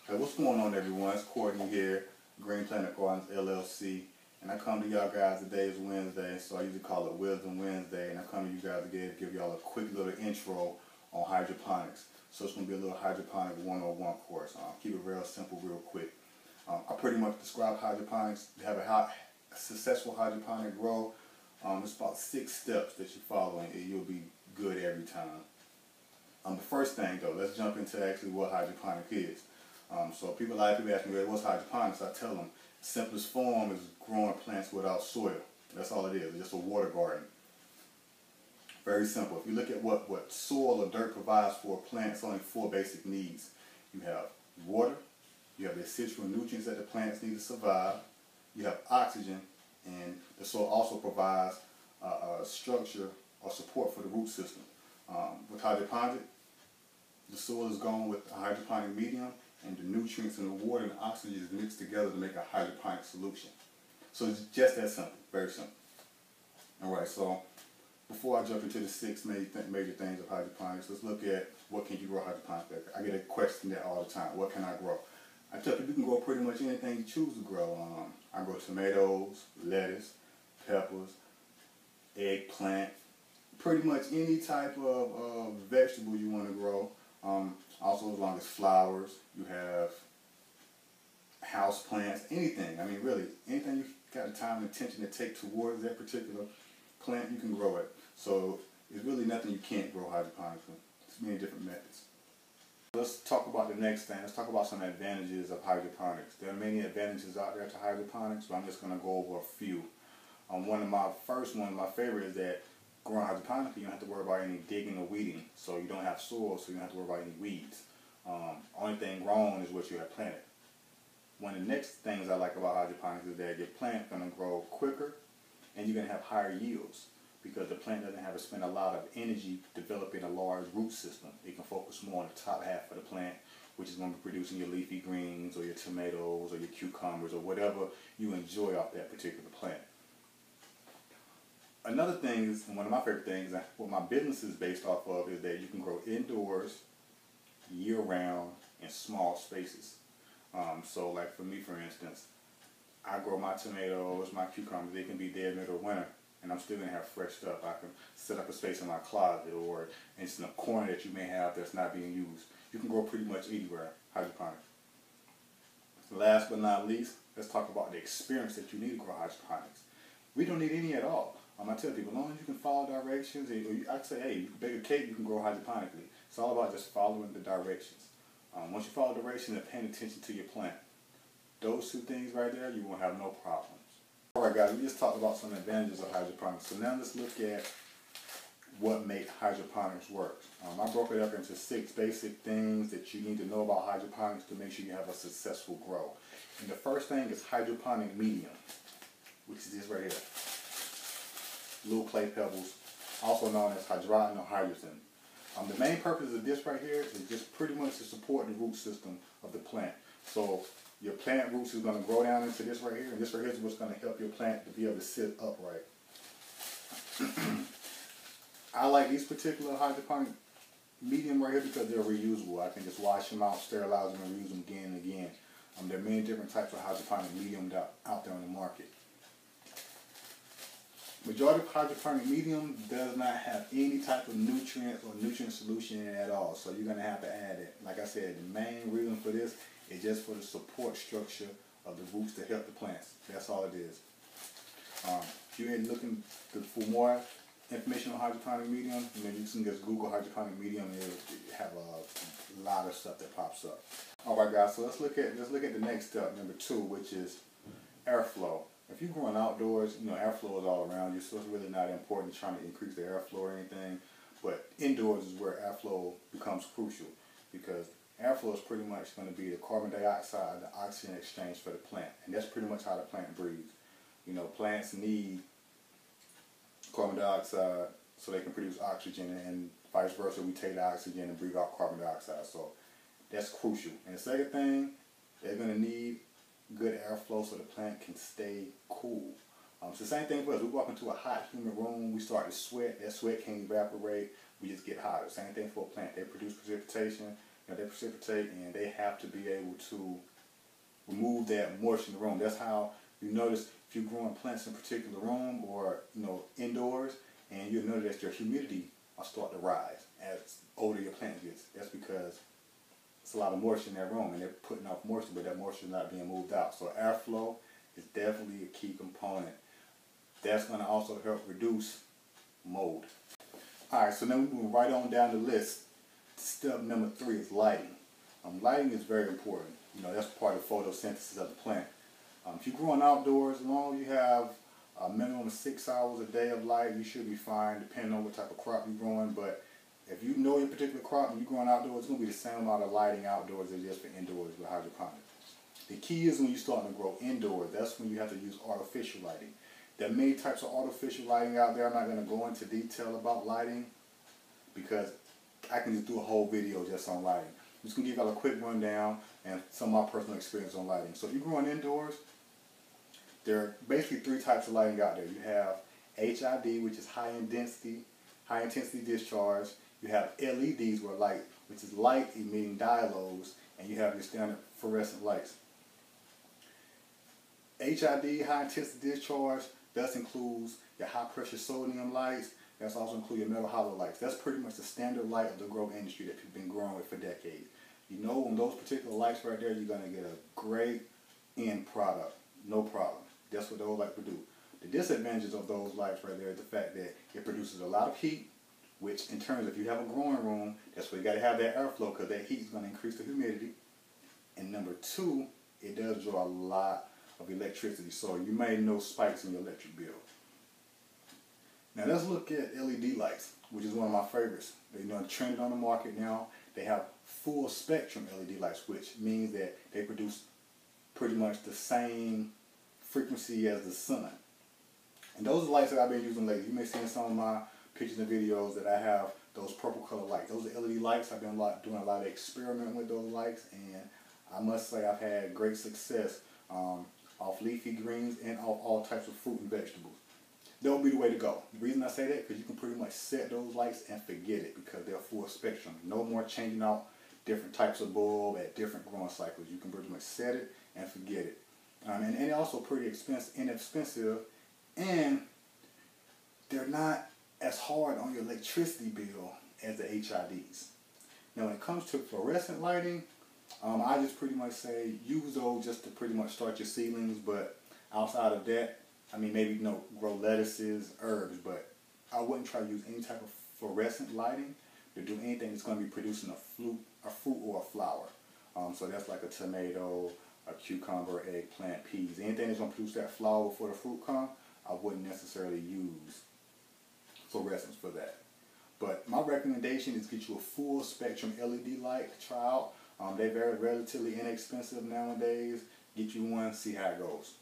Hey, what's going on, everyone? It's Courtney here, Green Planet Gardens LLC, and I come to y'all guys. Today is Wednesday, so I usually call it Wisdom Wednesday, and I come to you guys again to give y'all a quick little intro on hydroponics. So it's going to be a little hydroponic 101 course. Keep it real simple, real quick. I pretty much describe hydroponics. To have a successful hydroponic grow, it's about 6 steps that you follow, and you'll be good every time. The first thing, though, let's jump into actually what hydroponic is. So a lot of people ask me, what's hydroponics? I tell them, the simplest form is growing plants without soil. That's all it is. It's just a water garden. Very simple. If you look at what soil or dirt provides for a plant, it's only 4 basic needs. You have water, you have the essential nutrients that the plants need to survive, you have oxygen, and the soil also provides a structure or support for the root system. With hydroponics, the soil is gone with a hydroponic medium, and the nutrients and the water and the oxygen is mixed together to make a hydroponic solution. So it's just that simple, very simple. Alright, so before I jump into the 6 major things of hydroponics, let's look at what can you grow hydroponics with. I get a question that all the time, what can I grow? I tell people you can grow pretty much anything you choose to grow. I grow tomatoes, lettuce, peppers, eggplant, pretty much any type of vegetable you want to grow. Also, as long as flowers, you have house plants, anything. I mean, really, anything you got the time and attention to take towards that particular plant, you can grow it. So there's really nothing you can't grow hydroponically. There's many different methods. Let's talk about the next thing. Let's talk about some advantages of hydroponics. There are many advantages out there to hydroponics, but I'm just going to go over a few. One of my favorite is that growing hydroponically, you don't have to worry about any digging or weeding. So you don't have soil, so you don't have to worry about any weeds. Only thing grown is what you have planted. One of the next things I like about hydroponics is that your plant's going to grow quicker and you're going to have higher yields because the plant doesn't have to spend a lot of energy developing a large root system. It can focus more on the top half of the plant, which is going to be producing your leafy greens or your tomatoes or your cucumbers or whatever you enjoy off that particular plant. Another thing is, and one of my favorite things, what my business is based off of, is that you can grow indoors, year-round, in small spaces. So like for me, for instance, I grow my tomatoes, my cucumbers, they can be dead middle of winter, and I'm still going to have fresh stuff. I can set up a space in my closet, or it's in a corner that you may have that's not being used. You can grow pretty much anywhere, hydroponics. Last but not least, let's talk about the experience that you need to grow hydroponics. We don't need any at all. I tell people, as long as you can follow directions, I say, hey, you can bake a cake, you can grow hydroponically. It's all about just following the directions. Once you follow directions and paying attention to your plant, those 2 things right there, you won't have no problems. Alright guys, we just talked about some advantages of hydroponics. So now let's look at what makes hydroponics work. I broke it up into 6 basic things that you need to know about hydroponics to make sure you have a successful grow. And the first thing is hydroponic medium, which is this right here. Little clay pebbles, also known as hydrogen or hydrogen. The main purpose of this right here is just pretty much to support the root system of the plant. So your plant roots is going to grow down into this right here, and this right here is what's going to help your plant to be able to sit upright. I like these particular hydroponic medium right here because they're reusable. I can just wash them out, sterilize them, and reuse them again and again. There are many different types of hydroponic medium out there on the market. Majority of hydroponic medium does not have any type of nutrient or nutrient solution in it at all, so you're going to have to add it. Like I said, the main reason for this is just for the support structure of the roots to help the plants. That's all it is. If you're looking for more information on hydroponic medium, you can just Google hydroponic medium and it'll have a lot of stuff that pops up. Alright guys, so let's look at the next step, number 2, which is airflow. If you're growing outdoors, airflow is all around you, so it's really not important trying to increase the airflow or anything. But indoors is where airflow becomes crucial because airflow is pretty much going to be the carbon dioxide, the oxygen exchange for the plant. And that's pretty much how the plant breathes. Plants need carbon dioxide so they can produce oxygen, and vice versa, we take the oxygen and breathe out carbon dioxide. So that's crucial. And the second thing, they're going to need good airflow so the plant can stay cool. It's the same thing for us. We walk into a hot, humid room, we start to sweat. That sweat can't evaporate. We just get hotter. Same thing for a plant. They produce precipitation. they precipitate, and they have to be able to remove that moisture in the room. That's how you notice if you're growing plants in a particular room or indoors, and you'll notice that your humidity will start to rise as older your plant gets. That's because it's a lot of moisture in that room, and they're putting off moisture, but that moisture is not being moved out. So airflow is definitely a key component. That's going to also help reduce mold. Alright, so now we move right on down the list. Step number 3 is lighting. Lighting is very important. That's part of photosynthesis of the plant. If you're growing outdoors, as long as you have a minimum of 6 hours a day of light, you should be fine, depending on what type of crop you're growing. But if you know your particular crop and you're growing outdoors, it's going to be the same amount of lighting outdoors as it is for indoors with hydroponics. The key is when you're starting to grow indoors, that's when you have to use artificial lighting. There are many types of artificial lighting out there. I'm not going to go into detail about lighting because I can just do a whole video just on lighting. I'm just going to give y'all a quick rundown and some of my personal experience on lighting. So if you're growing indoors, there are basically 3 types of lighting out there. You have HID, which is high intensity discharge. You have LEDs, which is light emitting diodes, and you have your standard fluorescent lights. HID, high intensity discharge, that includes your high pressure sodium lights. That's also include your metal hollow lights. That's pretty much the standard light of the grow industry that people have been growing with for decades. On those particular lights right there, you're going to get a great end product, no problem. That's what those lights will do. The disadvantages of those lights right there is the fact that it produces a lot of heat, which in terms of if you have a growing room, that's where you got to have that airflow because that heat is going to increase the humidity. And number 2, it does draw a lot of electricity, so you may know spikes in your electric bill. Now let's look at LED lights, which is one of my favorites. They're trending on the market now. They have full spectrum LED lights, which means that they produce pretty much the same frequency as the sun. And those are lights that I've been using lately. You may see in some of my pictures and videos that I have those purple color lights. Those are LED lights. I've been doing a lot of experimenting with those lights, and I must say I've had great success off leafy greens and off all types of fruit and vegetables. That would be the way to go. The reason I say that, because you can pretty much set those lights and forget it because they're full spectrum. No more changing out different types of bulb at different growing cycles. You can pretty much set it and forget it. And they're also pretty inexpensive, and they're not as hard on your electricity bill as the HIDs. Now when it comes to fluorescent lighting, I just pretty much say use those just to pretty much start your seedlings, but outside of that, maybe grow lettuces, herbs, but I wouldn't try to use any type of fluorescent lighting to do anything that's going to be producing a fruit or a flower. So that's like a tomato, a cucumber, eggplant, peas. Anything that's going to produce that flower before the fruit comes, I wouldn't necessarily use fluorescence for that. But my recommendation is get you a full spectrum LED light to try out. They're relatively inexpensive nowadays. Get you one, see how it goes.